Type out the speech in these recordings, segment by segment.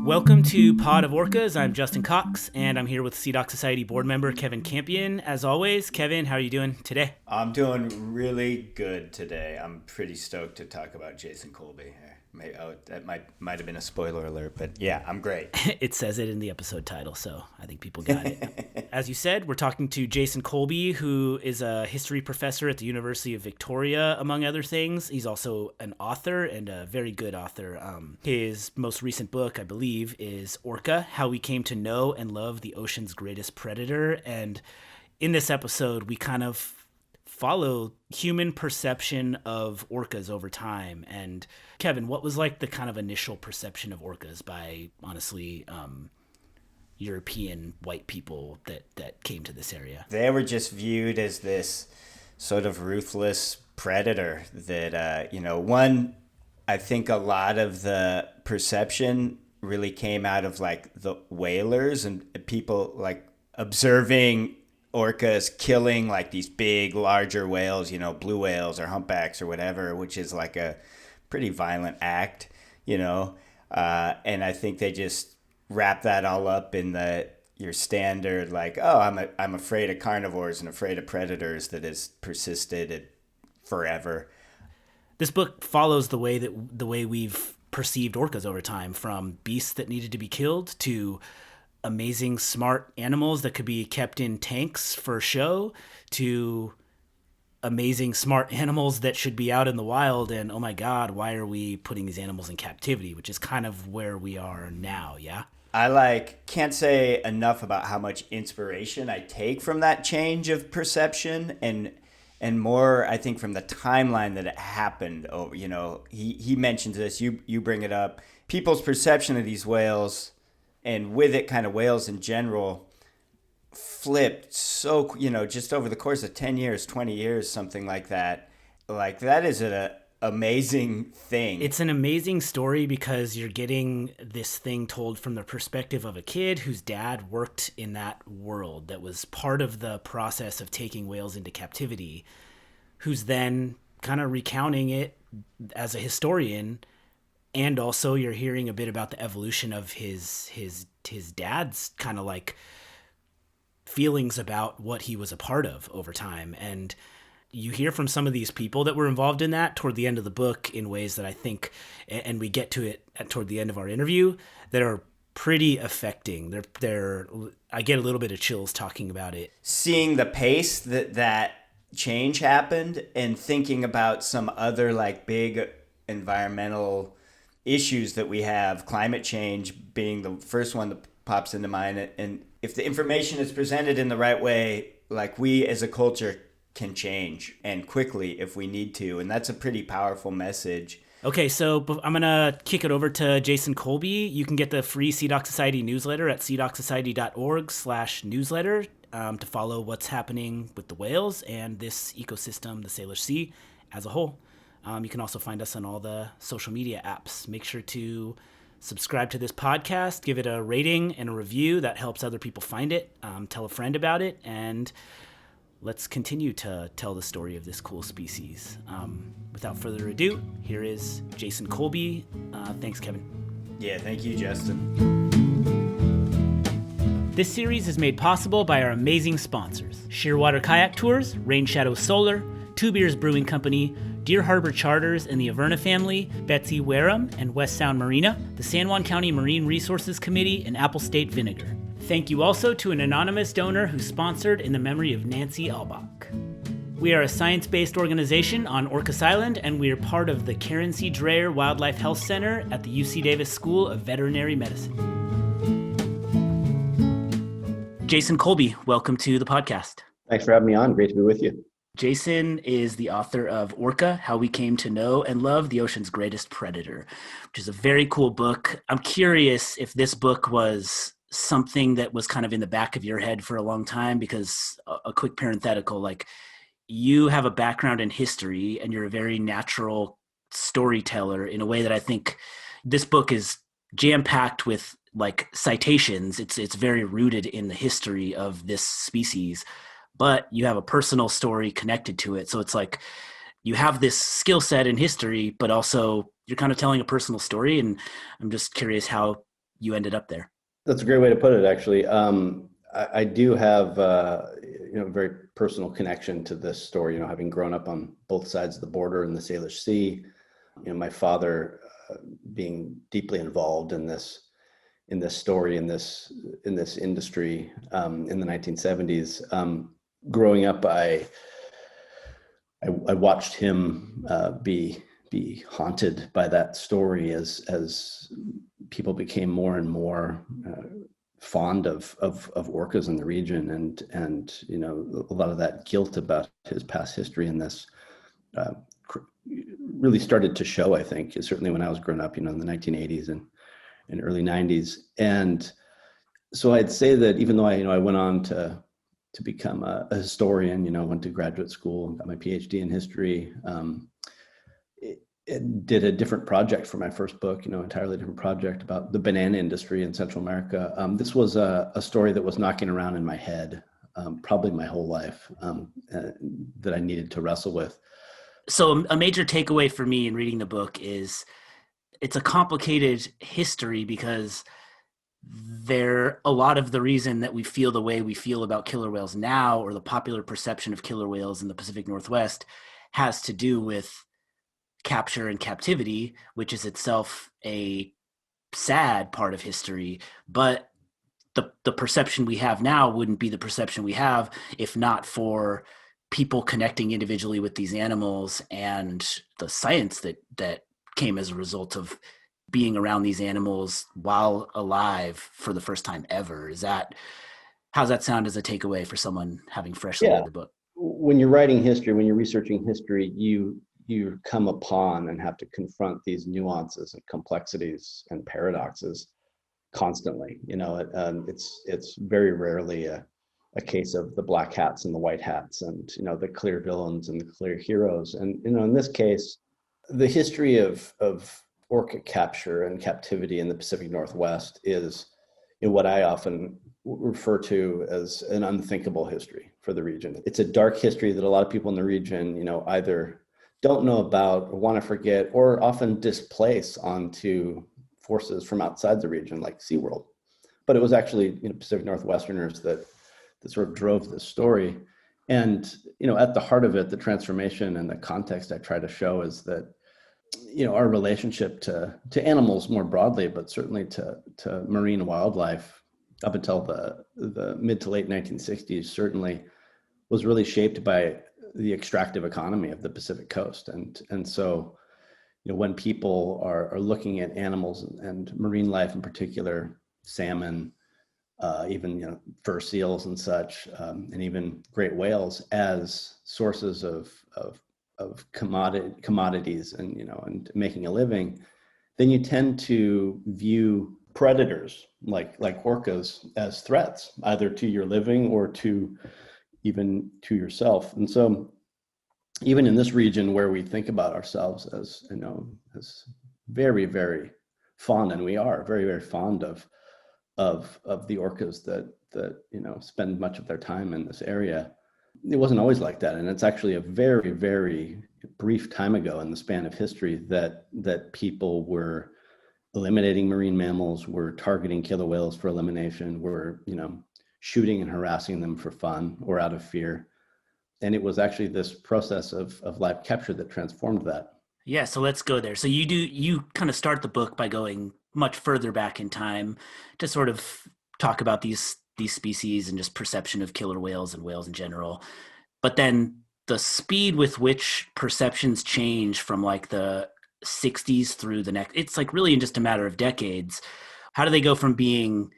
Welcome to Pod of Orcas. I'm Justin Cox, and I'm here with Sea Doc Society board member Kevin Campion. As always, Kevin, how are you doing today? I'm doing really good today. I'm pretty stoked to talk about Jason Colby. That might have been a spoiler alert, but yeah, I'm great. It says it in the episode title, so I think people got it. As you said, we're talking to Jason Colby, who is a history professor at the University of Victoria, among other things. He's also an author, and a very good author. His most recent book, I believe, is Orca, How We Came to Know and Love the Ocean's Greatest Predator. And in this episode, we kind of follow human perception of orcas over time. And Kevin, what was like the kind of initial perception of orcas by, honestly, European white people that came to this area? They were just viewed as this sort of ruthless predator that, I think a lot of the perception really came out of like the whalers and people like observing orcas killing like these big, larger whales, blue whales or humpbacks or whatever, which is like a pretty violent act, and I think they just wrap that all up in your standard like, oh, I'm afraid of carnivores and afraid of predators that has persisted forever. This book follows the way we've perceived orcas over time, from beasts that needed to be killed to amazing smart animals that could be kept in tanks for show to amazing smart animals that should be out in the wild. And oh my God, why are we putting these animals in captivity? Which is kind of where we are now. Yeah. I can't say enough about how much inspiration I take from that change of perception and more, I think, from the timeline that it happened. Oh, he mentions this, you bring it up, people's perception of these whales, and with it kind of whales in general, flipped so, just over the course of 10 years, 20 years, something like that. Like, that is an amazing thing. It's an amazing story because you're getting this thing told from the perspective of a kid whose dad worked in that world, that was part of the process of taking whales into captivity, who's then kind of recounting it as a historian. And also you're hearing a bit about the evolution of his dad's kind of like feelings about what he was a part of over time. And you hear from some of these people that were involved in that toward the end of the book in ways that I think, and we get to it toward the end of our interview, that are pretty affecting. I get a little bit of chills talking about it. Seeing the pace that change happened and thinking about some other like big environmental issues that we have, climate change being the first one that pops into mind. And if the information is presented in the right way, like, we as a culture can change, and quickly if we need to. And that's a pretty powerful message. Okay, so I'm going to kick it over to Jason Colby. You can get the free Sea Doc Society newsletter at seadocsociety.org/newsletter to follow what's happening with the whales and this ecosystem, the Salish Sea, as a whole. You can also find us on all the social media apps. Make sure to subscribe to this podcast, give it a rating and a review. That helps other people find it. Tell a friend about it, and let's continue to tell the story of this cool species. Without further ado, here is Jason Colby. Thanks, Kevin. Yeah, thank you, Justin. This series is made possible by our amazing sponsors: Shearwater Kayak Tours, Rain Shadow Solar, Two Beers Brewing Company, Deer Harbor Charters and the Averna family, Betsy Wareham and West Sound Marina, the San Juan County Marine Resources Committee, and Apple State Vinegar. Thank you also to an anonymous donor who sponsored in the memory of Nancy Albach. We are a science-based organization on Orcas Island, and we are part of the Karen C. Dreyer Wildlife Health Center at the UC Davis School of Veterinary Medicine. Jason Colby, welcome to the podcast. Thanks for having me on. Great to be with you. Jason is the author of Orca, How We Came to Know and Love the Ocean's Greatest Predator, which is a very cool book. I'm curious if this book was something that was kind of in the back of your head for a long time, because a quick parenthetical, like, you have a background in history and you're a very natural storyteller in a way that I think this book is jam-packed with like citations. It's very rooted in the history of this species, but you have a personal story connected to it. So it's like you have this skill set in history, but also you're kind of telling a personal story, and I'm just curious how you ended up there. That's a great way to put it, actually. I do have a very personal connection to this story. Having grown up on both sides of the border in the Salish Sea, my father being deeply involved in this story, in this industry in the 1970s. Growing up, I watched him be haunted by that story as people became more and more fond of orcas in the region, and a lot of that guilt about his past history in this really started to show, I think, certainly when I was growing up, in the 1980s and early 90s. And so I'd say that even though I went on to become a historian, went to graduate school, got my PhD in history, it did a different project for my first book, entirely different project about the banana industry in Central America. This was a story that was knocking around in my head probably my whole life, that I needed to wrestle with. So a major takeaway for me in reading the book is it's a complicated history, because a lot of the reason that we feel the way we feel about killer whales now, or the popular perception of killer whales in the Pacific Northwest, has to do with capture and captivity, which is itself a sad part of history. But the perception we have now wouldn't be the perception we have if not for people connecting individually with these animals and the science that came as a result of being around these animals while alive for the first time ever. How's that sound as a takeaway for someone having freshly read the book? When you're writing history, when you're researching history, you come upon and have to confront these nuances and complexities and paradoxes constantly. It's very rarely a case of the black hats and the white hats, and the clear villains and the clear heroes. And in this case, the history of orca capture and captivity in the Pacific Northwest is what I often refer to as an unthinkable history for the region. It's a dark history that a lot of people in the region, either don't know about or want to forget, or often displace onto forces from outside the region, like SeaWorld. But it was actually Pacific Northwesterners that sort of drove this story. And at the heart of it, the transformation and the context I try to show is that our relationship to animals more broadly, but certainly to marine wildlife up until the mid to late 1960s certainly was really shaped by the extractive economy of the Pacific coast. And so when people are looking at animals and marine life in particular, salmon, even fur seals and such, and even great whales as sources of commodities and and making a living, then you tend to view predators like orcas as threats, either to your living or to yourself. And so even in this region where we think about ourselves as as very, very fond, and we are very, very fond of the orcas that spend much of their time in this area, it wasn't always like that. And it's actually a very, very brief time ago in the span of history that people were eliminating marine mammals, were targeting killer whales for elimination, were shooting and harassing them for fun or out of fear. And it was actually this process of live capture that transformed that. Yeah, so let's go there. So you kind of start the book by going much further back in time to sort of talk about these species and just perception of killer whales and whales in general. But then the speed with which perceptions change from like the 60s through the next, it's like really in just a matter of decades. How do they go from being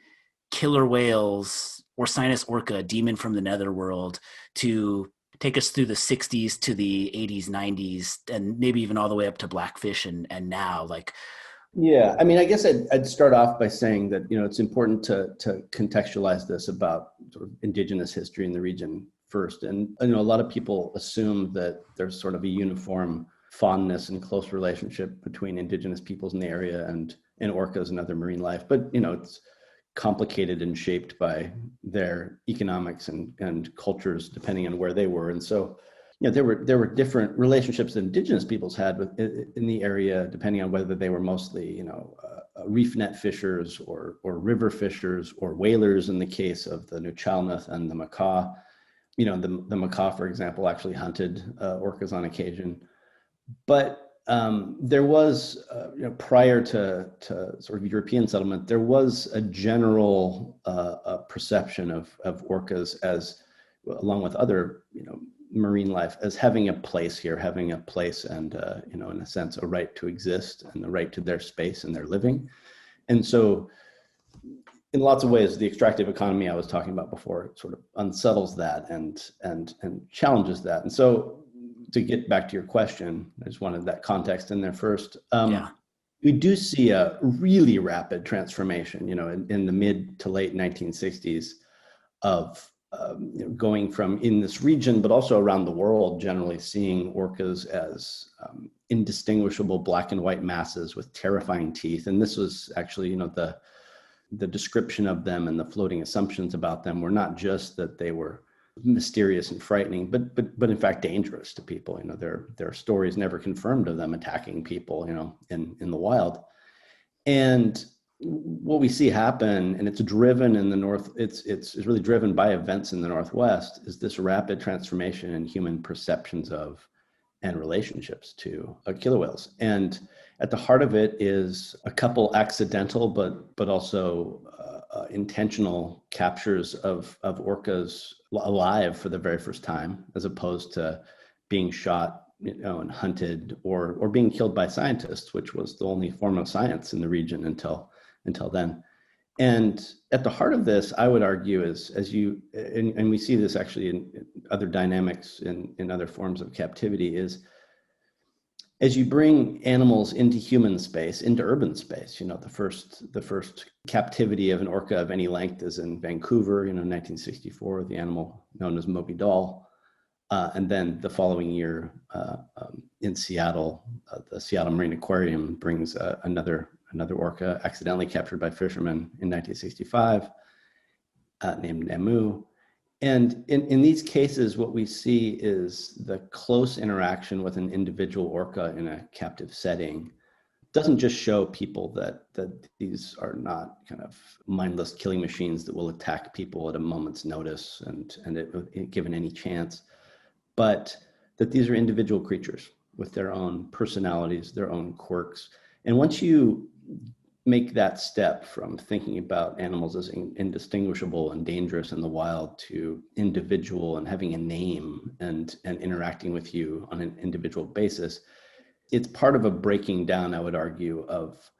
killer whales or Sinus orca, demon from the netherworld, to take us through the 60s to the 80s, 90s, and maybe even all the way up to Blackfish and now? Like, yeah, I mean, I guess I'd start off by saying that it's important to contextualize this about sort of indigenous history in the region first. And a lot of people assume that there's sort of a uniform fondness and close relationship between indigenous peoples in the area and orcas and other marine life, but it's complicated and shaped by their economics and cultures depending on where they were. And so there were different relationships that indigenous peoples had in the area, depending on whether they were mostly, reef net fishers or river fishers or whalers in the case of the Nuchalnath and the Macaw. The Macaw, for example, actually hunted orcas on occasion. But there was, prior to sort of European settlement, there was a general perception of orcas as, along with other, marine life, as having a place here, having a place and, in a sense, a right to exist and the right to their space and their living. And so in lots of ways, the extractive economy I was talking about before sort of unsettles that and challenges that. And so to get back to your question, I just wanted that context in there first. We do see a really rapid transformation, in the mid to late 1960s of going from, in this region, but also around the world, generally seeing orcas as indistinguishable black and white masses with terrifying teeth. And this was actually, the description of them and the floating assumptions about them were not just that they were mysterious and frightening, but in fact dangerous to people. There are stories never confirmed of them attacking people, in the wild. And what we see happen, and it's driven in the north, it's really driven by events in the Northwest, is this rapid transformation in human perceptions of and relationships to killer whales. And at the heart of it is a couple accidental but also intentional captures of orcas alive for the very first time, as opposed to being shot, and hunted or being killed by scientists, which was the only form of science in the region until then. And at the heart of this, I would argue, is and we see this actually in other dynamics in other forms of captivity, is as you bring animals into human space, into urban space. The first captivity of an orca of any length is in Vancouver, 1964, the animal known as Moby Doll. And then the following year in Seattle, the Seattle Marine Aquarium brings another orca accidentally captured by fishermen in 1965, named Namu. And in these cases, what we see is the close interaction with an individual orca in a captive setting doesn't just show people that these are not kind of mindless killing machines that will attack people at a moment's notice and given any chance, but that these are individual creatures with their own personalities, their own quirks. And once you make that step from thinking about animals as indistinguishable and dangerous in the wild to individual and having a name and interacting with you on an individual basis, it's part of a breaking down, I would argue, of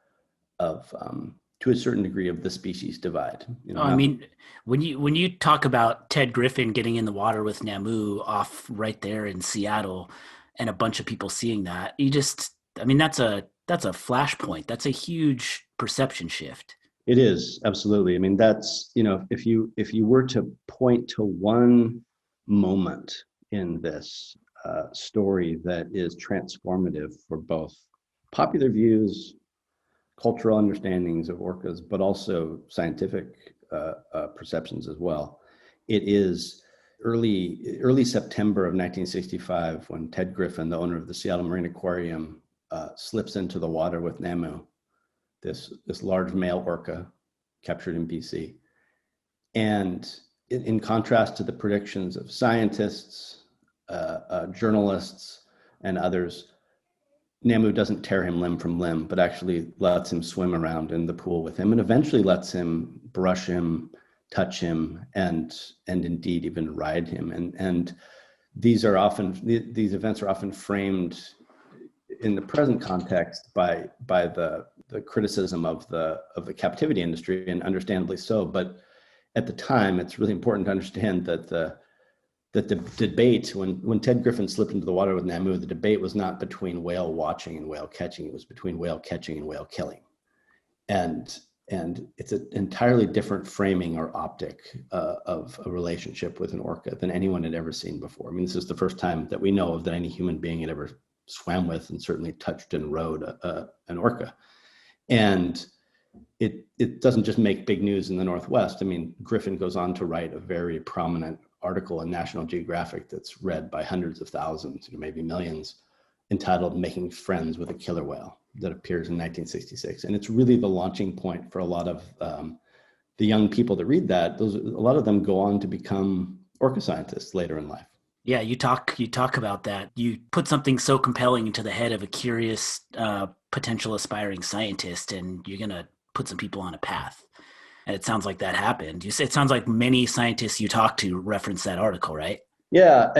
to a certain degree of the species divide. I mean, when you talk about Ted Griffin getting in the water with Namu off right there in Seattle, and a bunch of people seeing that, that's a flashpoint. That's a huge perception shift. It is, absolutely. I mean, that's, if you were to point to one moment in this story that is transformative for both popular views, cultural understandings of orcas, but also scientific perceptions as well, it is early September of 1965 when Ted Griffin, the owner of the Seattle Marine Aquarium, slips into the water with Namu, this large male orca captured in BC. And in contrast to the predictions of scientists, journalists, and others, Namu doesn't tear him limb from limb, but actually lets him swim around in the pool with him and eventually lets him brush him, touch him, and indeed even ride him. And these events are often framed in the present context by the criticism of the captivity industry, and understandably so. But at the time, it's really important to understand that the debate, when Ted Griffin slipped into the water with Namu, the debate was not between whale watching and whale catching. It was between whale catching and whale killing. And it's an entirely different framing or optic of a relationship with an orca than anyone had ever seen before. I mean, this is the first time that we know of that any human being had ever swam with and certainly touched and rode an orca. And it doesn't just make big news in the Northwest. I mean, Griffin goes on to write a very prominent article in National Geographic that's read by hundreds of thousands, maybe millions, entitled "Making Friends with a Killer Whale," that appears in 1966. And it's really the launching point for a lot of the young people that read that. A lot of them go on to become orca scientists later in life. Yeah, you talk about that. You put something so compelling into the head of a curious potential aspiring scientist, and you're gonna put some people on a path. And it sounds like that happened. It sounds like many scientists you talk to reference that article, right? Yeah,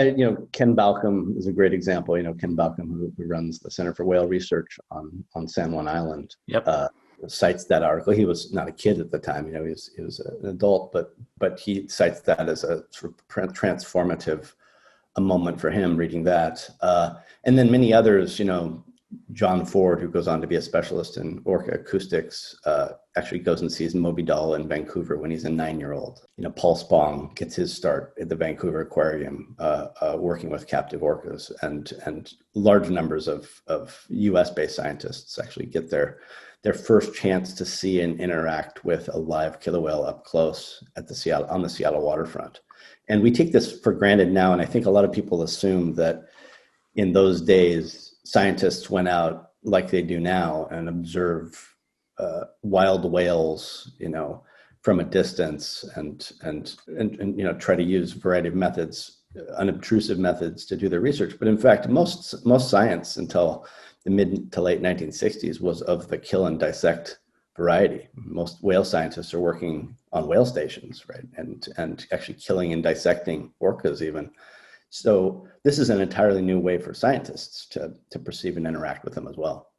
Ken Balcom is a great example. Ken Balcom, who runs the Center for Whale Research on San Juan Island, Yep. Cites that article. He was not a kid at the time, he was an adult, but he cites that as a sort of transformative a moment for him reading that. And then many others, John Ford, who goes on to be a specialist in orca acoustics, actually goes and sees Moby Doll in Vancouver when he's a 9-year-old. Paul Spong gets his start at the Vancouver Aquarium, working with captive orcas, and large numbers of US-based scientists actually get their first chance to see and interact with a live killer whale up close on the Seattle waterfront. And we take this for granted now, and I think a lot of people assume that in those days, scientists went out like they do now and observe wild whales, from a distance, and try to use a variety of methods, unobtrusive methods, to do their research. But in fact, most science until the mid to late 1960s was of the kill and dissect variety. Most whale scientists are working on whale stations, right, and actually killing and dissecting orcas even. So this is an entirely new way for scientists to perceive and interact with them as well.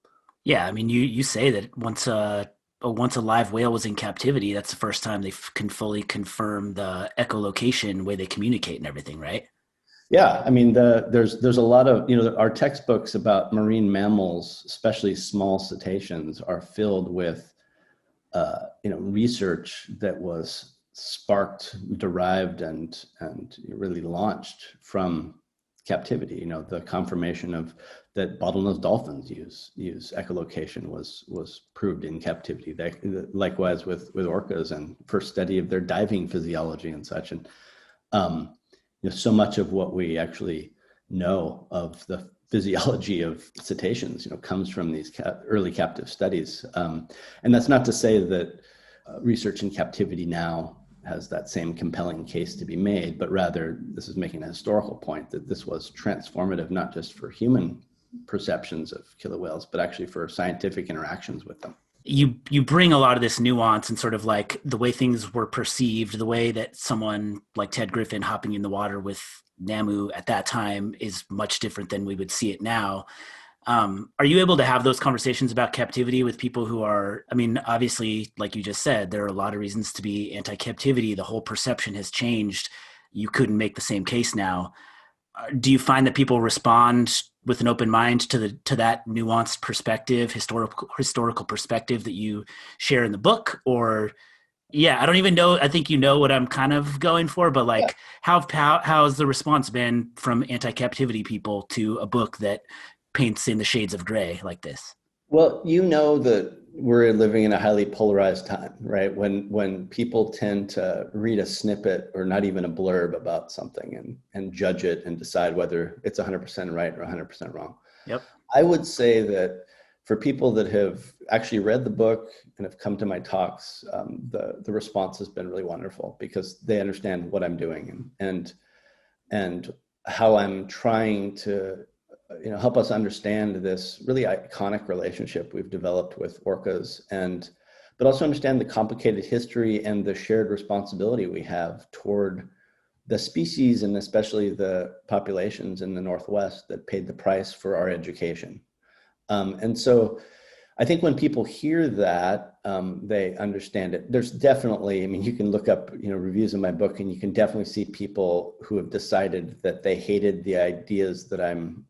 Yeah, I mean, you say that once a live whale was in captivity, that's the first time they can fully confirm the echolocation, way they communicate and everything, right? Yeah, I mean, there's a lot of, our textbooks about marine mammals, especially small cetaceans, are filled with research that was sparked, derived, and really launched from captivity. The confirmation of that bottlenose dolphins use echolocation was proved in captivity. Likewise with orcas, and first study of their diving physiology and such. And so much of what we actually know of the physiology of cetaceans, comes from these early captive studies. And that's not to say that research in captivity now has that same compelling case to be made, but rather this is making a historical point that this was transformative, not just for human perceptions of killer whales, but actually for scientific interactions with them. You bring a lot of this nuance and sort of like the way things were perceived, the way that someone like Ted Griffin hopping in the water with Namu at that time is much different than we would see it now. Are you able to have those conversations about captivity with people who are, I mean, obviously, like you just said, there are a lot of reasons to be anti-captivity. The whole perception has changed. You couldn't make the same case now. Do you find that people respond with an open mind to that nuanced perspective, historical perspective that you share in the book? Or yeah, I don't even know. I think you know what I'm kind of going for, but like, how has the response been from anti-captivity people to a book that paints in the shades of gray like this? Well, that we're living in a highly polarized time, right? When people tend to read a snippet or not even a blurb about something and judge it and decide whether it's 100% right or 100% wrong. Yep. I would say that for people that have actually read the book and have come to my talks, the response has been really wonderful because they understand what I'm doing and how I'm trying to help us understand this really iconic relationship we've developed with orcas, but also understand the complicated history and the shared responsibility we have toward the species and especially the populations in the Northwest that paid the price for our education. And so I think when people hear that, they understand it. There's definitely, I mean, you can look up, reviews of my book, and you can definitely see people who have decided that they hated the ideas that I'm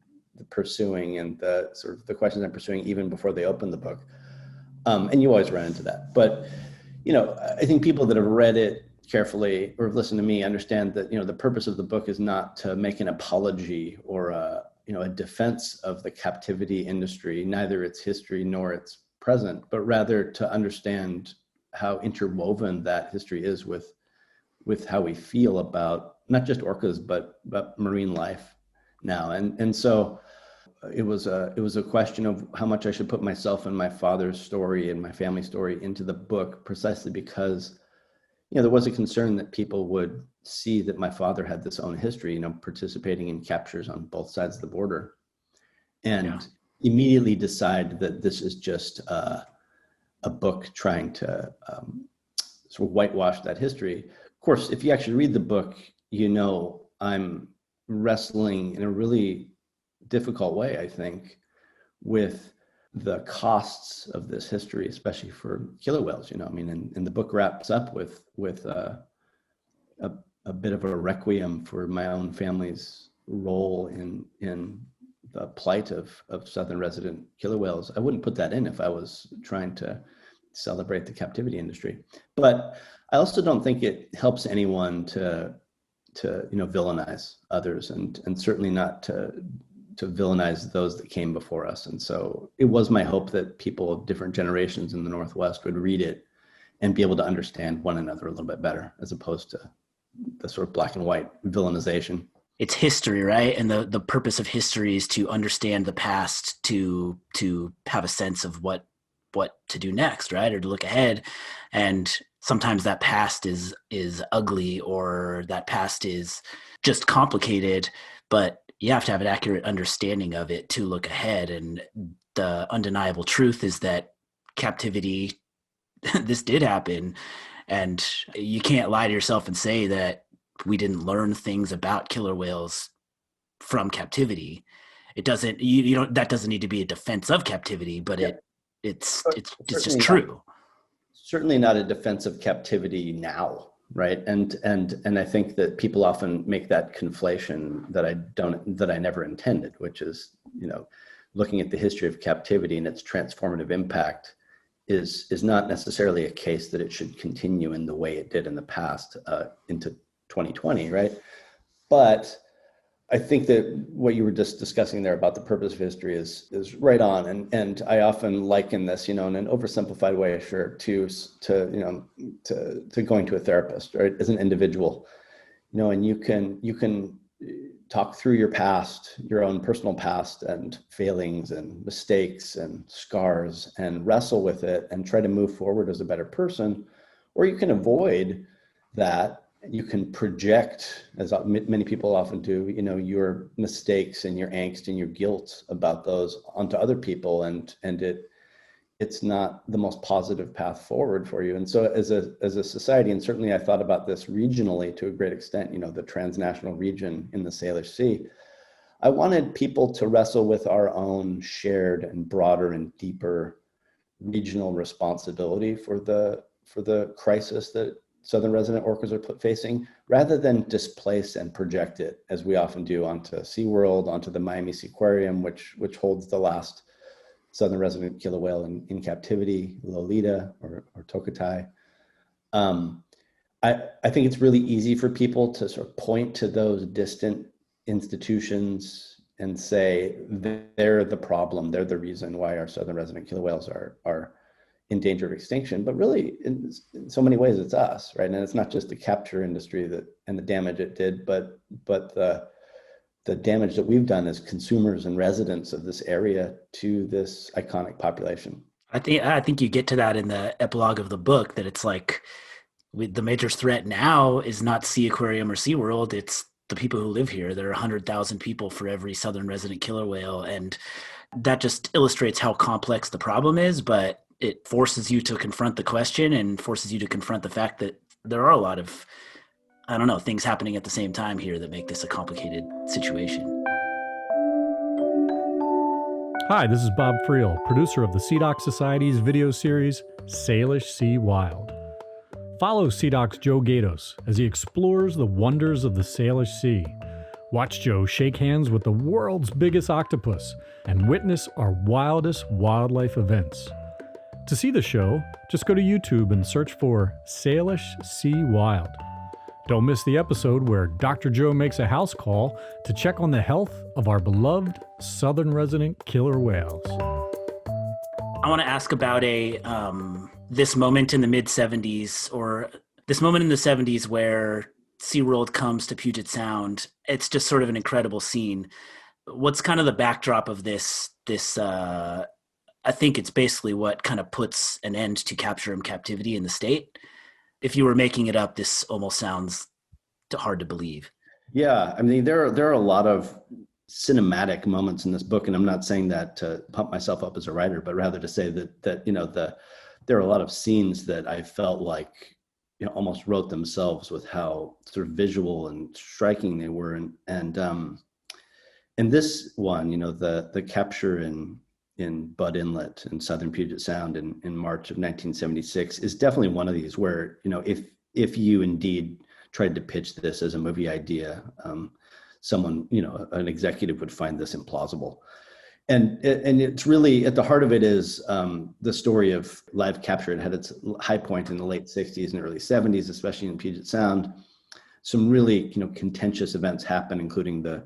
pursuing and the sort of the questions I'm pursuing even before they open the book. And you always run into that. But, I think people that have read it carefully or have listened to me understand that, the purpose of the book is not to make an apology or a defense of the captivity industry, neither its history nor its present, but rather to understand how interwoven that history is with with how we feel about not just orcas, but marine life now. And so it was a question of how much I should put myself and my father's story and my family story into the book, precisely because, there was a concern that people would see that my father had this own history, participating in captures on both sides of the border, and immediately decide that this is just a book trying to sort of whitewash that history. Of course, if you actually read the book, I'm wrestling in a really difficult way, I think, with the costs of this history, especially for killer whales. And the book wraps up with a bit of a requiem for my own family's role in the plight of southern resident killer whales. I wouldn't put that in if I was trying to celebrate the captivity industry. But I also don't think it helps anyone to villainize others, and certainly not to villainize those that came before us. And so it was my hope that people of different generations in the Northwest would read it and be able to understand one another a little bit better, as opposed to the sort of black and white villainization. It's history, right? And the purpose of history is to understand the past, to have a sense of what to do next, right? Or to look ahead. And sometimes that past is ugly, or that past is just complicated, but you have to have an accurate understanding of it to look ahead. And the undeniable truth is that captivity, this did happen. And you can't lie to yourself and say that we didn't learn things about killer whales from captivity. It doesn't, that doesn't need to be a defense of captivity, but it's just true. Certainly not a defense of captivity now, right? And I think that people often make that conflation that I never intended, which is, looking at the history of captivity and its transformative impact is not necessarily a case that it should continue in the way it did in the past into 2020, right? But I think that what you were just discussing there about the purpose of history is right on, and I often liken this, in an oversimplified way, sure, to going to a therapist, right? As an individual, and you can talk through your past, your own personal past, and failings and mistakes and scars, and wrestle with it and try to move forward as a better person, or you can avoid that. You can project, as many people often do, your mistakes and your angst and your guilt about those onto other people, and it's not the most positive path forward for you. And so as a society, and certainly I thought about this regionally to a great extent, the transnational region in the Salish Sea, I wanted people to wrestle with our own shared and broader and deeper regional responsibility for the crisis that southern resident orcas are facing, rather than displace and project it, as we often do, onto SeaWorld, onto the Miami Seaquarium, which holds the last southern resident killer whale in captivity, Lolita or Tokatai. I think it's really easy for people to sort of point to those distant institutions and say they're the problem, they're the reason why our southern resident killer whales are in danger of extinction. But really, in so many ways, it's us, right? And it's not just the capture industry and the damage it did, but the damage that we've done as consumers and residents of this area to this iconic population. I think you get to that in the epilogue of the book, that it's like the major threat now is not Sea Aquarium or SeaWorld, it's the people who live here. There are 100,000 people for every southern resident killer whale, and that just illustrates how complex the problem is, but it forces you to confront the question and forces you to confront the fact that there are a lot of, things happening at the same time here that make this a complicated situation. Hi, this is Bob Friel, producer of the Sea Doc Society's video series, Salish Sea Wild. Follow Sea Doc's Joe Gatos as he explores the wonders of the Salish Sea. Watch Joe shake hands with the world's biggest octopus and witness our wildest wildlife events. To see the show, just go to YouTube and search for Salish Sea Wild. Don't miss the episode where Dr. Joe makes a house call to check on the health of our beloved southern resident killer whales. I want to ask about this moment in the mid-'70s, or This moment in the 70s where SeaWorld comes to Puget Sound, it's just sort of an incredible scene. What's kind of the backdrop of this I think it's basically what kind of puts an end to capture and captivity in the state. If you were making it up, this almost sounds hard to believe. Yeah, I mean, there are a lot of cinematic moments in this book, and I'm not saying that to pump myself up as a writer, but rather to say that there are a lot of scenes that I felt like almost wrote themselves with how sort of visual and striking they were, and this one, the capture in Bud Inlet in southern Puget Sound in March of 1976 is definitely one of these where if you indeed tried to pitch this as a movie idea, someone, an executive would find this implausible. And it's really at the heart of it is the story of live capture. It had its high point in the late 60s and early 70s, especially in Puget Sound. Some really, contentious events happen, including the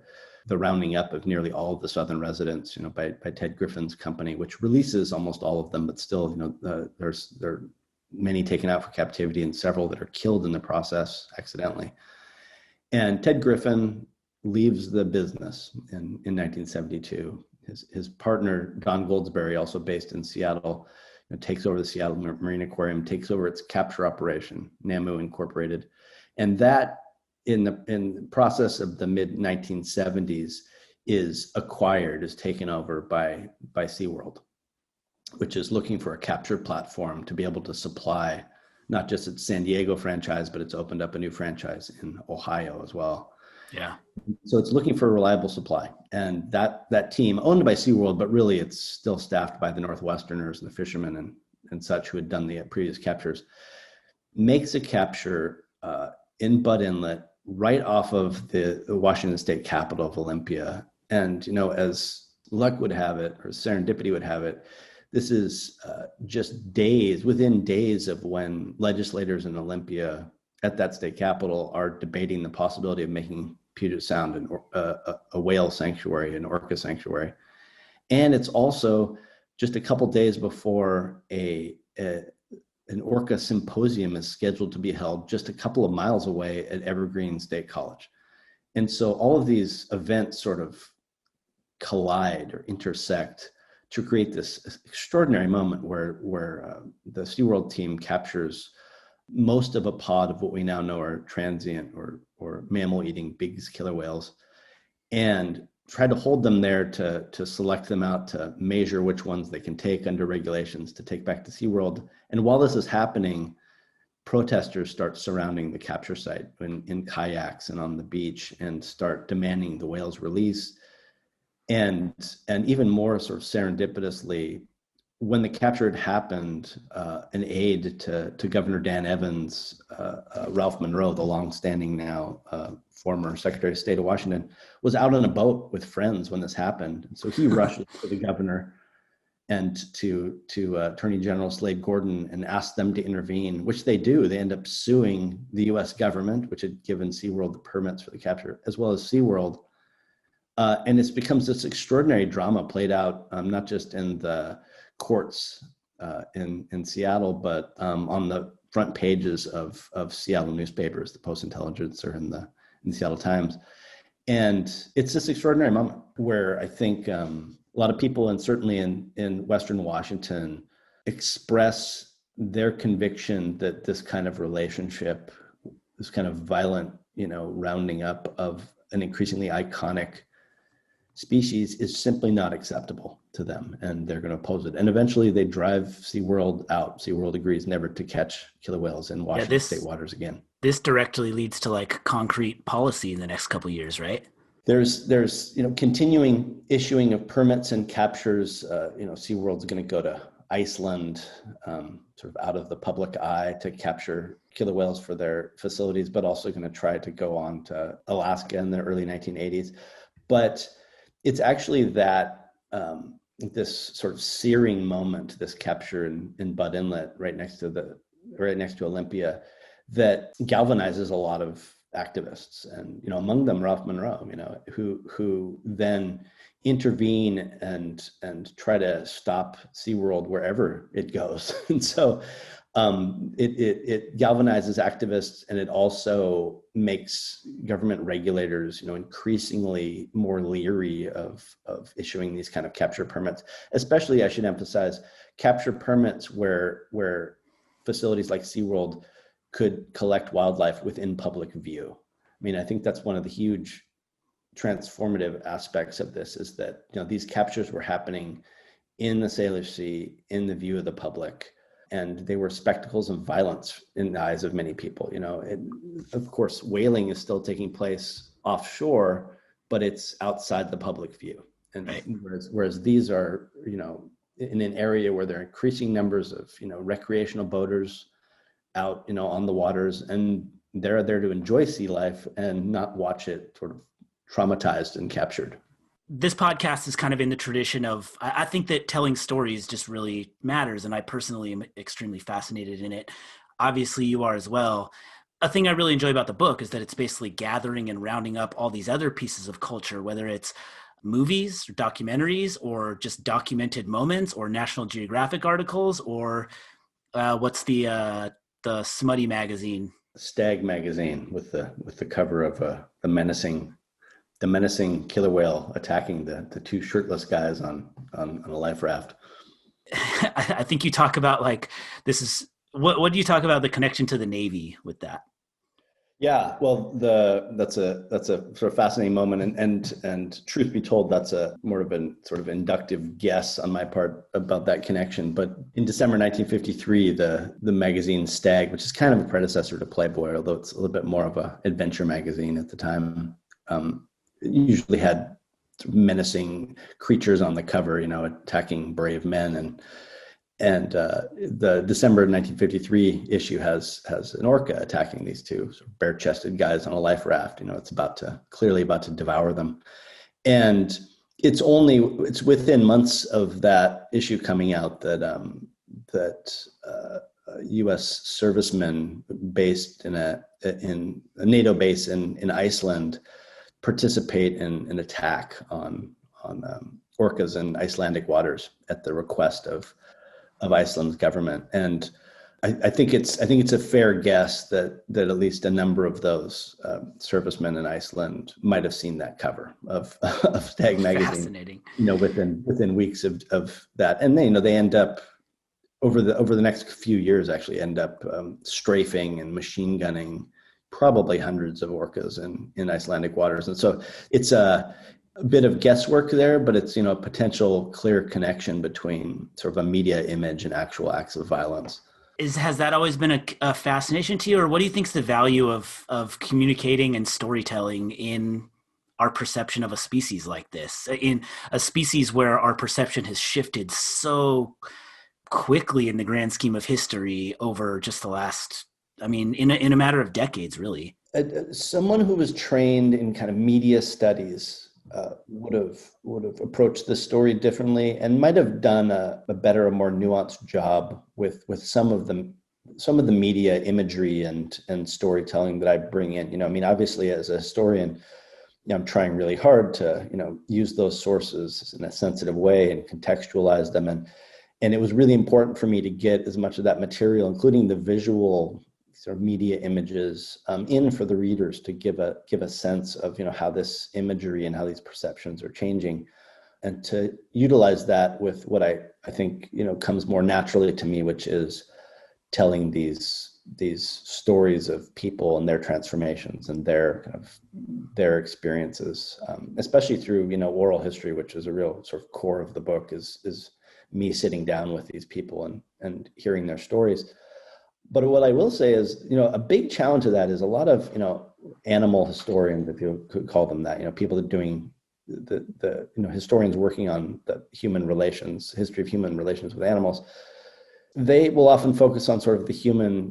rounding up of nearly all of the southern residents, by Ted Griffin's company, which releases almost all of them, but still, there are many taken out for captivity and several that are killed in the process accidentally. And Ted Griffin leaves the business in 1972. His partner, Don Goldsberry, also based in Seattle, takes over the Seattle Marine Aquarium, takes over its capture operation, NAMU Incorporated. And that, in the process of the mid 1970s, is taken over by SeaWorld, which is looking for a capture platform to be able to supply not just its San Diego franchise, but it's opened up a new franchise in Ohio as well. Yeah. So it's looking for a reliable supply. And that team, owned by SeaWorld, but really it's still staffed by the Northwesterners and the fishermen and such who had done the previous captures, makes a capture in Bud Inlet right off of the Washington State capital of Olympia. And, as luck would have it, or serendipity would have it, this is just within days of when legislators in Olympia at that state capital are debating the possibility of making Puget Sound a whale sanctuary, an orca sanctuary. And it's also just a couple days before an orca symposium is scheduled to be held just a couple of miles away at Evergreen State College. And so all of these events sort of collide or intersect to create this extraordinary moment where the SeaWorld team captures most of a pod of what we now know are transient or mammal-eating big killer whales, and try to hold them there to select them out, to measure which ones they can take under regulations to take back to SeaWorld. And while this is happening, protesters start surrounding the capture site in kayaks and on the beach and start demanding the whale's release. And even more sort of serendipitously, when the capture had happened, an aide to Governor Dan Evans, Ralph Monroe, the longstanding now former Secretary of State of Washington, was out on a boat with friends when this happened. And so he rushes to the governor and to Attorney General Slade Gordon and asks them to intervene, which they do. They end up suing the U.S. government, which had given SeaWorld the permits for the capture, as well as SeaWorld. And it becomes this extraordinary drama played out not just in the courts in Seattle, but on the front pages of Seattle newspapers, the Post-Intelligencer and the Seattle Times. And it's this extraordinary moment where I think a lot of people, and certainly in Western Washington, express their conviction that this kind of relationship, this kind of violent, rounding up of an increasingly iconic species is simply not acceptable to them, and they're going to oppose it. And eventually they drive SeaWorld out. SeaWorld agrees never to catch killer whales in Washington state waters again. This directly leads to concrete policy in the next couple of years, right? There's continuing issuing of permits and captures. SeaWorld's going to go to Iceland, sort of out of the public eye, to capture killer whales for their facilities, but also going to try to go on to Alaska in the early 1980s. But it's actually that this sort of searing moment, this capture in Bud Inlet, right next to Olympia, that galvanizes a lot of activists, and among them Ralph Monroe, who then intervene and try to stop SeaWorld wherever it goes. And so It galvanizes activists, and it also makes government regulators, increasingly more leery of issuing these kind of capture permits. Especially, I should emphasize, capture permits where facilities like SeaWorld could collect wildlife within public view. I mean, I think that's one of the huge transformative aspects of this, is that these captures were happening in the Salish Sea, in the view of the public, and they were spectacles of violence in the eyes of many people. Of course, whaling is still taking place offshore, but it's outside the public view. And right. whereas these are, in an area where there are increasing numbers of, recreational boaters out, on the waters, and they're there to enjoy sea life and not watch it sort of traumatized and captured. This podcast is kind of in the tradition of, I think that telling stories just really matters. And I personally am extremely fascinated in it. Obviously you are as well. A thing I really enjoy about the book is that it's basically gathering and rounding up all these other pieces of culture, whether it's movies or documentaries or just documented moments or National Geographic articles or what's the smutty magazine? Stag magazine with the cover of the menacing killer whale attacking the two shirtless guys on a life raft. I think you talk about what do you talk about the connection to the Navy with that? Yeah, well, that's a sort of fascinating moment, and truth be told, that's a more of a sort of inductive guess on my part about that connection. But in December 1953, the magazine Stag, which is kind of a predecessor to Playboy, although it's a little bit more of a adventure magazine at the time, it usually had menacing creatures on the cover, attacking brave men, and the December 1953 issue has an orca attacking these two sort of bare-chested guys on a life raft. It's clearly about to devour them, and it's within months of that issue coming out that U.S. servicemen based in a NATO base in Iceland participate in an attack on orcas in Icelandic waters at the request of Iceland's government. And I think it's a fair guess that at least a number of those servicemen in Iceland might have seen that cover of Stag magazine. Fascinating. Within weeks of that, and they end up over the next few years actually end up strafing and machine gunning probably hundreds of orcas in Icelandic waters. And so it's a bit of guesswork there, but it's, a potential clear connection between sort of a media image and actual acts of violence. Has that always been a fascination to you, or what do you think is the value of communicating and storytelling in our perception of a species like this, in a species where our perception has shifted so quickly in the grand scheme of history over just the last, in a matter of decades, really? Someone who was trained in kind of media studies would have approached this story differently, and might have done a better, a more nuanced job with some of the media imagery and storytelling that I bring in. Obviously as a historian, I'm trying really hard to use those sources in a sensitive way and contextualize them, and it was really important for me to get as much of that material, including the visual sort of media images, in for the readers to give a sense of how this imagery and how these perceptions are changing, and to utilize that with what I think comes more naturally to me, which is telling these stories of people and their transformations and their experiences, especially through oral history, which is a real sort of core of the book, is me sitting down with these people and hearing their stories. But what I will say is, a big challenge of that is a lot of, animal historians, if you could call them that, people that are doing the historians working on the history of human relations with animals. They will often focus on sort of the human,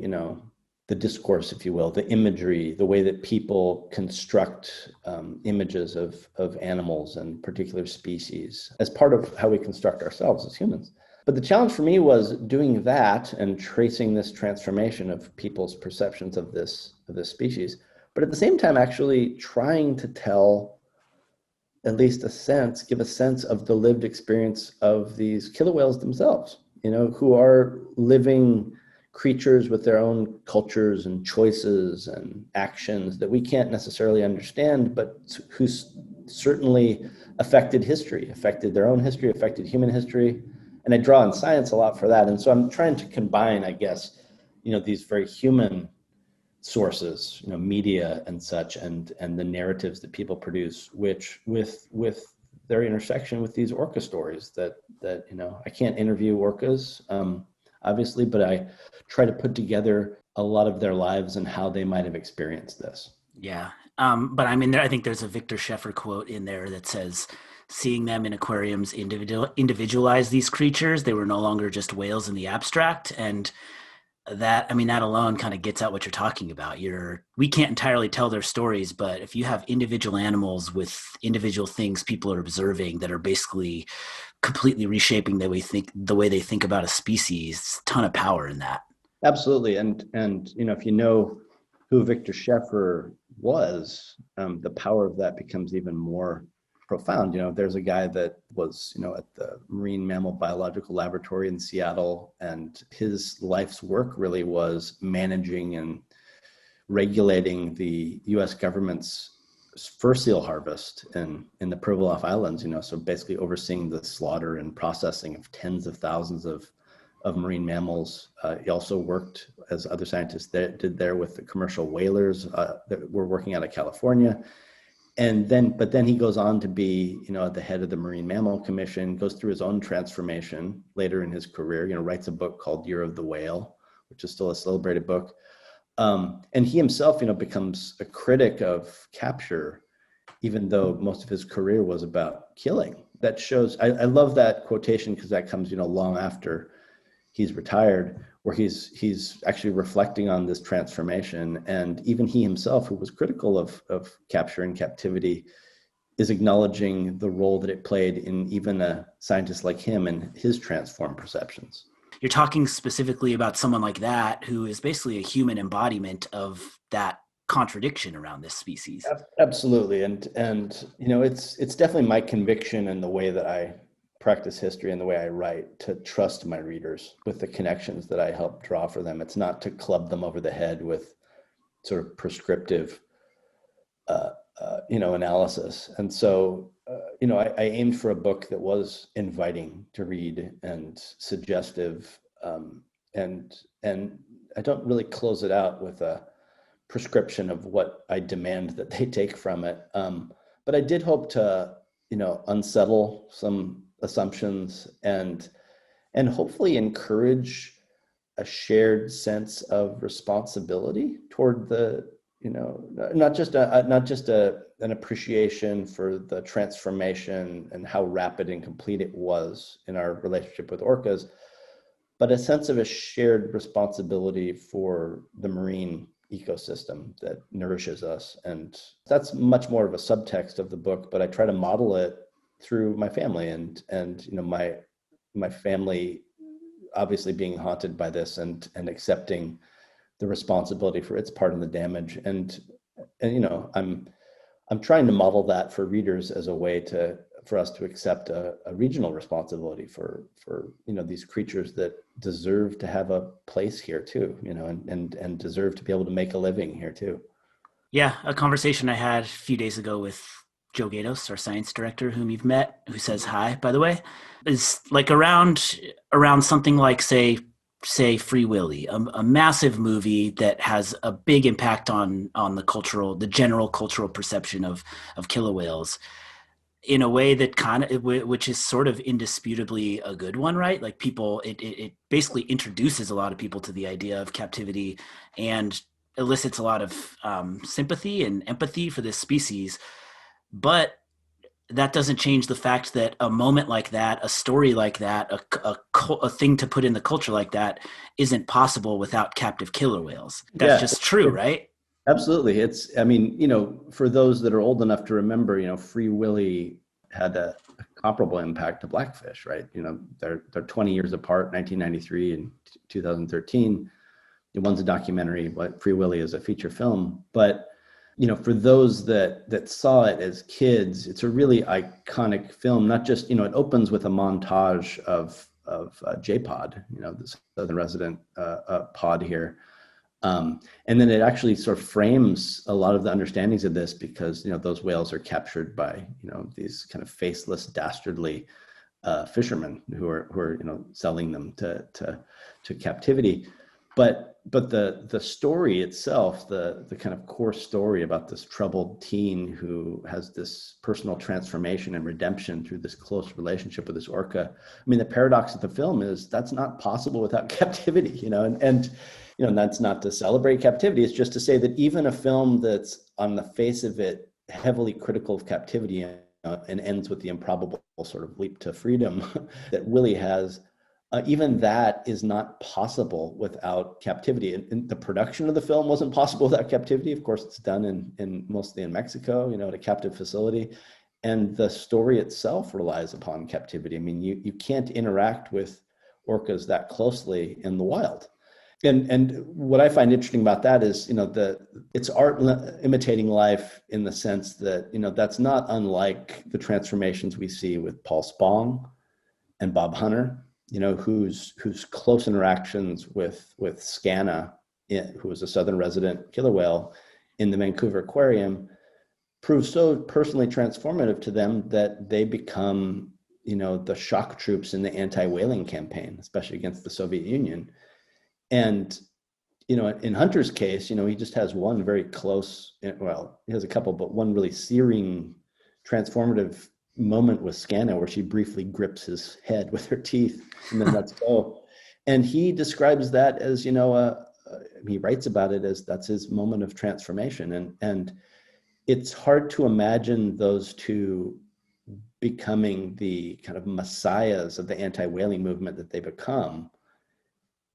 the discourse, if you will, the imagery, the way that people construct images of animals and particular species as part of how we construct ourselves as humans. But the challenge for me was doing that and tracing this transformation of people's perceptions of this species, but at the same time actually trying to tell at least give a sense of the lived experience of these killer whales themselves, who are living creatures with their own cultures and choices and actions that we can't necessarily understand, but who certainly affected history, affected their own history, affected human history. And I draw on science a lot for that. And so I'm trying to combine, I guess, these very human sources, media and such, and the narratives that people produce, which with their intersection with these orca stories that I can't interview orcas, obviously, but I try to put together a lot of their lives and how they might have experienced this. Yeah. But I mean, I think there's a Victor Sheffer quote in there that says, seeing them in aquariums individualize these creatures. They were no longer just whales in the abstract. And that alone kind of gets at what you're talking about. We can't entirely tell their stories, but if you have individual animals with individual things people are observing that are basically completely reshaping the way they think about a species, a ton of power in that. Absolutely. And if you know who Victor Sheffer was, the power of that becomes even more profound. There's a guy that was, at the Marine Mammal Biological Laboratory in Seattle, and his life's work really was managing and regulating the U.S. government's fur seal harvest in the Pribilof Islands, so basically overseeing the slaughter and processing of tens of thousands of marine mammals. He also worked, as other scientists did there, with the commercial whalers that were working out of California. But then he goes on to be, at the head of the Marine Mammal Commission, goes through his own transformation later in his career, writes a book called Year of the Whale, which is still a celebrated book. And he himself, becomes a critic of capture, even though most of his career was about killing. That shows, I love that quotation because that comes, long after he's retired, where he's actually reflecting on this transformation. And even he himself, who was critical of capture and captivity, is acknowledging the role that it played in even a scientist like him and his transformed perceptions. You're talking specifically about someone like that, who is basically a human embodiment of that contradiction around this species. Absolutely. And it's definitely my conviction in the way that I practice history and the way I write, to trust my readers with the connections that I help draw for them. It's not to club them over the head with sort of prescriptive, analysis. And so, I aimed for a book that was inviting to read and suggestive, and I don't really close it out with a prescription of what I demand that they take from it. But I did hope to, unsettle some assumptions and hopefully encourage a shared sense of responsibility toward the, not just an appreciation for the transformation and how rapid and complete it was in our relationship with orcas, but a sense of a shared responsibility for the marine ecosystem that nourishes us. And that's much more of a subtext of the book, but I try to model it through my family and my family obviously being haunted by this and accepting the responsibility for its part in the damage. And I'm trying to model that for readers as a way for us to accept a regional responsibility for these creatures that deserve to have a place here too, and deserve to be able to make a living here too. Yeah, a conversation I had a few days ago with Joe Gatos, our science director, whom you've met, who says hi, by the way, is like around something like say Free Willy, a massive movie that has a big impact on the general cultural perception of killer whales, in a way that which is sort of indisputably a good one, right? Like it basically introduces a lot of people to the idea of captivity and elicits a lot of sympathy and empathy for this species. But that doesn't change the fact that a moment like that, a story like that, a thing to put in the culture like that isn't possible without captive killer whales. That's just true, right? Absolutely. For those that are old enough to remember, Free Willy had a comparable impact to Blackfish, right? They're 20 years apart, 1993 and 2013. One's a documentary, but Free Willy is a feature film. But for those that saw it as kids, it's a really iconic film. Not just, it opens with a montage of J-pod, the southern resident pod here. And then it actually sort of frames a lot of the understandings of this, because those whales are captured by these kind of faceless, dastardly fishermen who are selling them to captivity. But the story itself, the kind of core story about this troubled teen who has this personal transformation and redemption through this close relationship with this orca. I mean, the paradox of the film is that's not possible without captivity, and that's not to celebrate captivity. It's just to say that even a film that's on the face of it heavily critical of captivity and ends with the improbable sort of leap to freedom that Willy has, even that is not possible without captivity. And the production of the film wasn't possible without captivity. Of course, it's done in mostly in Mexico, at a captive facility. And the story itself relies upon captivity. I mean, you can't interact with orcas that closely in the wild. And what I find interesting about that is, it's art imitating life, in the sense that, that's not unlike the transformations we see with Paul Spong and Bob Hunter, whose close interactions with Scanna, who was a southern resident killer whale in the Vancouver Aquarium, proved so personally transformative to them that they become, the shock troops in the anti-whaling campaign, especially against the Soviet Union. And, in Hunter's case, he just has one very close, well, he has a couple, but one really searing, transformative moment with Scanna where she briefly grips his head with her teeth and then lets go. And he describes that as, he writes about it as that's his moment of transformation. And it's hard to imagine those two becoming the kind of messiahs of the anti-whaling movement that they become,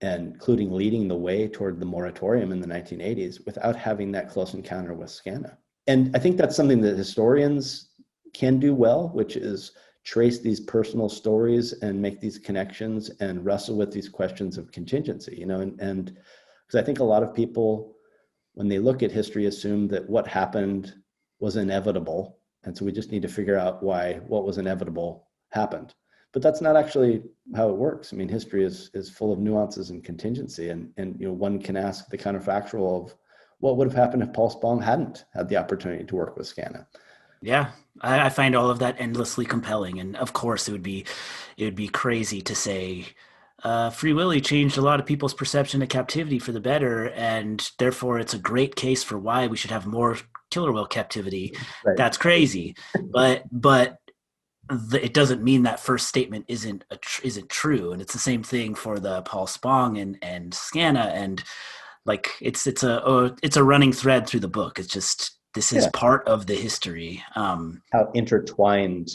and including leading the way toward the moratorium in the 1980s, without having that close encounter with Scanna. And I think that's something that historians can do well, which is trace these personal stories and make these connections and wrestle with these questions of contingency, and because I think a lot of people, when they look at history, assume that what happened was inevitable. And so we just need to figure out why what was inevitable happened. But that's not actually how it works. I mean, history is full of nuances and contingency. And one can ask the counterfactual of what would have happened if Paul Spong hadn't had the opportunity to work with Scanna. Yeah, I find all of that endlessly compelling. And of course, it would be crazy to say Free Willy changed a lot of people's perception of captivity for the better, and therefore it's a great case for why we should have more killer whale captivity. Right. That's crazy. But it doesn't mean that first statement isn't true. And it's the same thing for the Paul Spong and Scanna. And like it's a running thread through the book. It's just, this is part of the history. How intertwined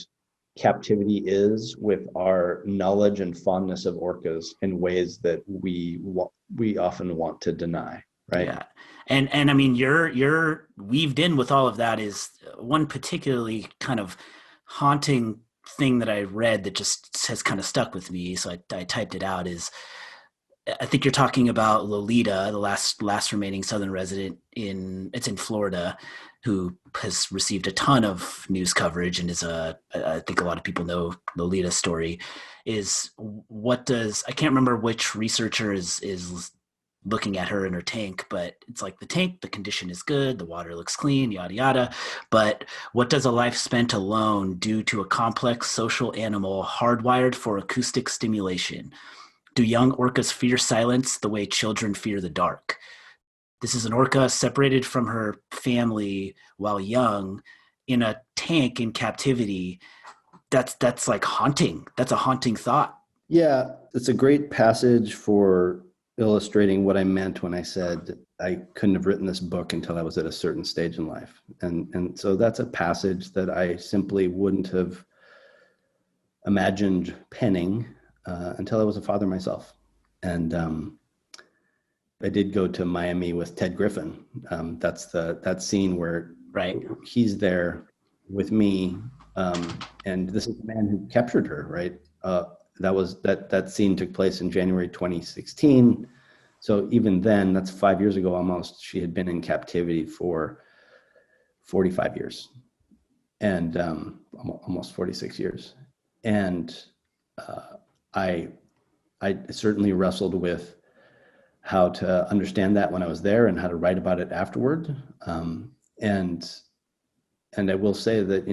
captivity is with our knowledge and fondness of orcas in ways that we often want to deny, right? Yeah. And I mean, you're weaved in with all of that is one particularly kind of haunting thing that I read that just has kind of stuck with me. So I typed it out. Is I think you're talking about Lolita, the last remaining southern resident in Florida, who has received a ton of news coverage and is I think a lot of people know Lolita's story. Is I can't remember which researcher is looking at her in her tank, but it's like the condition is good, the water looks clean, yada yada. But what does a life spent alone do to a complex social animal hardwired for acoustic stimulation? Do young orcas fear silence the way children fear the dark? This is an orca separated from her family while young in a tank in captivity. That's like haunting. That's a haunting thought. Yeah, it's a great passage for illustrating what I meant when I said I couldn't have written this book until I was at a certain stage in life. And so that's a passage that I simply wouldn't have imagined penning until I was a father myself. And I did go to Miami with Ted Griffin. That's that scene where he's there with me. And this is the man who captured her, right? That scene took place in January 2016. So even then, that's 5 years ago almost, she had been in captivity for 45 years and almost 46 years. And I I certainly wrestled with how to understand that when I was there and how to write about it afterward. And I will say that,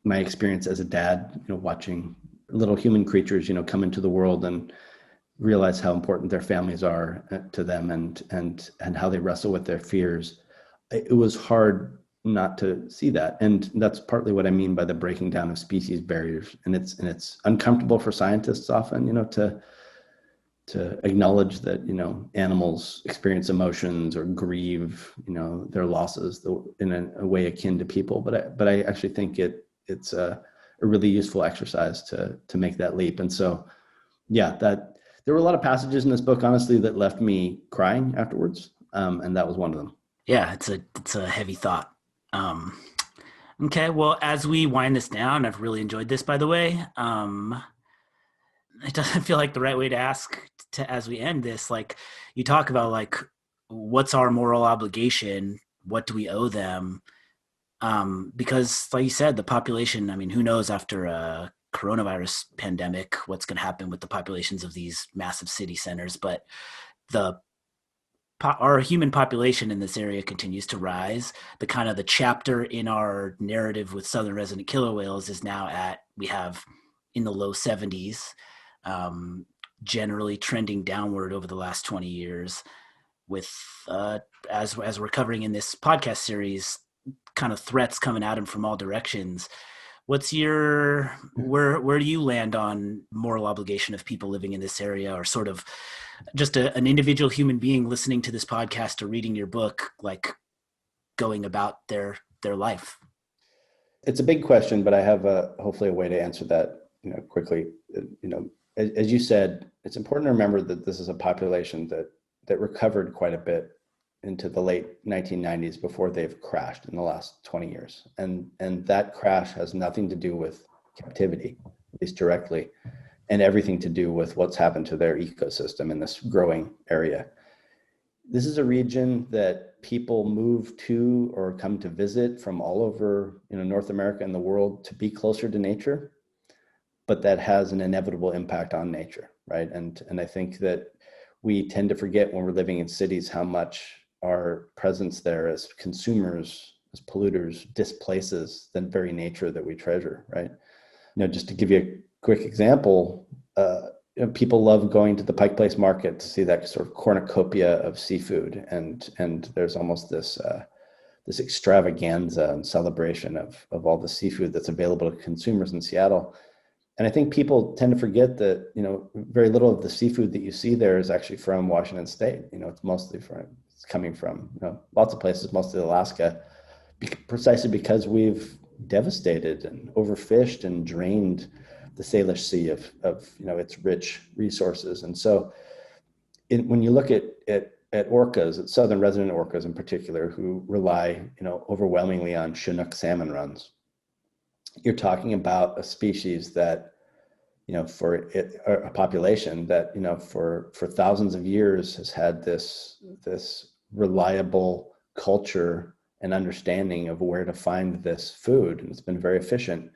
my experience as a dad, watching little human creatures, come into the world and realize how important their families are to them, and how they wrestle with their fears. It was hard not to see that. And that's partly what I mean by the breaking down of species barriers. And it's uncomfortable for scientists often, to acknowledge that, animals experience emotions or grieve, their losses in a way akin to people. But I actually think it's a really useful exercise to make that leap. And so, yeah, that there were a lot of passages in this book, honestly, that left me crying afterwards. And that was one of them. Yeah, it's a heavy thought. Um, okay, well, as we wind this down, I've really enjoyed this, by the way. It doesn't feel like the right way to ask to as we end this. Like, you talk about like what's our moral obligation? What do we owe them? Because like you said, the population, I mean, who knows after a coronavirus pandemic, what's going to happen with the populations of these massive city centers, but the our human population in this area continues to rise. The chapter in our narrative with southern resident killer whales is now we have in the low 70s, generally trending downward over the last 20 years with, as we're covering in this podcast series, kind of threats coming at them from all directions. What's your, where do you land on moral obligation of people living in this area, or sort of just an individual human being listening to this podcast or reading your book, like going about their life? It's a big question, but I have hopefully a way to answer that, quickly. As you said, it's important to remember that this is a population that recovered quite a bit into the late 1990s before they've crashed in the last 20 years. And that crash has nothing to do with captivity, at least directly, and everything to do with what's happened to their ecosystem in this growing area. This is a region that people move to or come to visit from all over, North America and the world to be closer to nature, but that has an inevitable impact on nature, right? And I think that we tend to forget when we're living in cities how much our presence there as consumers, as polluters, displaces the very nature that we treasure, right? Just to give you a quick example, people love going to the Pike Place Market to see that sort of cornucopia of seafood, and there's almost this extravaganza and celebration of all the seafood that's available to consumers in Seattle. And I think people tend to forget that, very little of the seafood that you see there is actually from Washington State. It's coming from, lots of places, mostly Alaska, precisely because we've devastated and overfished and drained the Salish Sea of its rich resources. And so when you look at orcas, at southern resident orcas in particular, who rely, overwhelmingly on Chinook salmon runs, you're talking about a species that, a population that, for thousands of years has had this reliable culture and understanding of where to find this food. And it's been very efficient.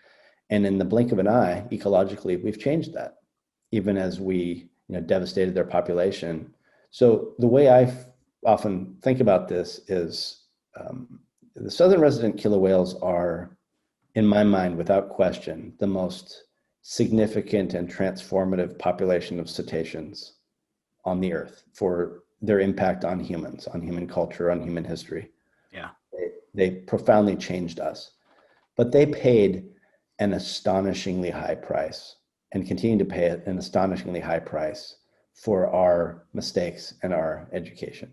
And in the blink of an eye, ecologically, we've changed that, even as we, devastated their population. So the way I often think about this is the southern resident killer whales are, in my mind, without question, the most significant and transformative population of cetaceans on the earth for their impact on humans, on human culture, on human history. Yeah. They profoundly changed us, but they paid an astonishingly high price and continue to pay an astonishingly high price for our mistakes and our education.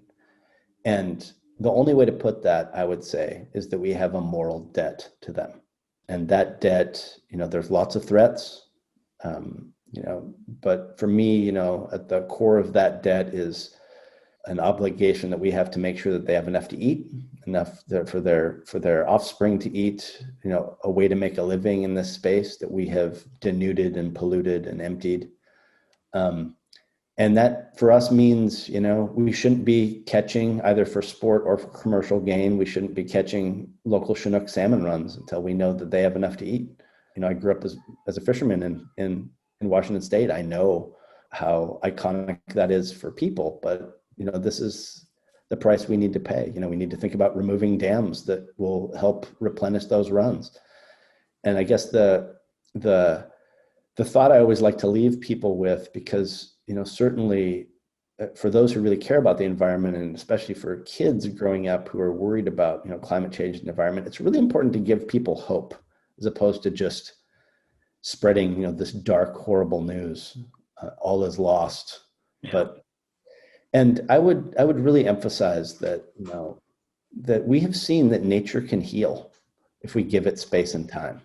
And the only way to put that, I would say, is that we have a moral debt to them. And that debt, there's lots of threats, but for me, at the core of that debt is an obligation that we have to make sure that they have enough to eat, enough for their offspring to eat, a way to make a living in this space that we have denuded and polluted and emptied. And that for us means, we shouldn't be catching, either for sport or for commercial gain, we shouldn't be catching local Chinook salmon runs until we know that they have enough to eat. I grew up as a fisherman in Washington State. I know how iconic that is for people. But, this is the price we need to pay. We need to think about removing dams that will help replenish those runs. And I guess the thought I always like to leave people with, because, certainly for those who really care about the environment, and especially for kids growing up who are worried about, climate change and environment, it's really important to give people hope, as opposed to just spreading, this dark, horrible news, all is lost. Yeah. And I would really emphasize that, that we have seen that nature can heal if we give it space and time.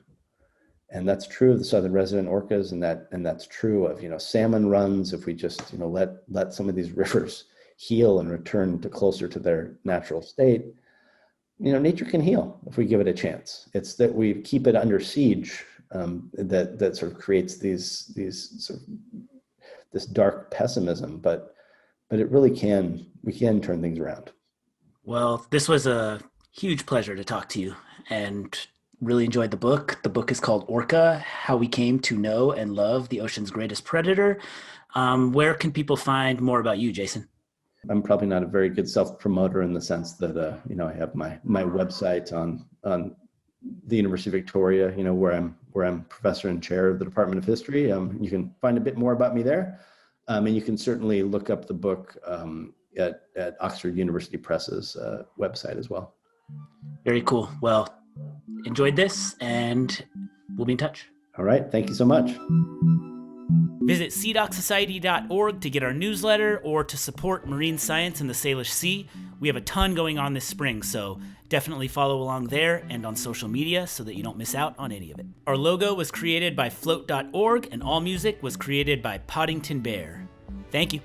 And that's true of the southern resident orcas, and that's true of, salmon runs. If we just, let some of these rivers heal and return to closer to their natural state, nature can heal if we give it a chance. It's that we keep it under siege, that sort of creates these sort of this dark pessimism, but it really we can turn things around. Well, this was a huge pleasure to talk to you, and really enjoyed the book. The book is called Orca, How We Came to Know and Love the Ocean's Greatest Predator. Where can people find more about you, Jason? I'm probably not a very good self-promoter in the sense that, I have my website on the University of Victoria, where I'm professor and chair of the Department of History. You can find a bit more about me there. And you can certainly look up the book at Oxford University Press's website as well. Very cool. Well, enjoyed this, and we'll be in touch. All right. Thank you so much. Visit cdocsociety.org to get our newsletter or to support marine science in the Salish Sea. We have a ton going on this spring, so definitely follow along there and on social media so that you don't miss out on any of it. Our logo was created by float.org, and all music was created by Poddington Bear. Thank you.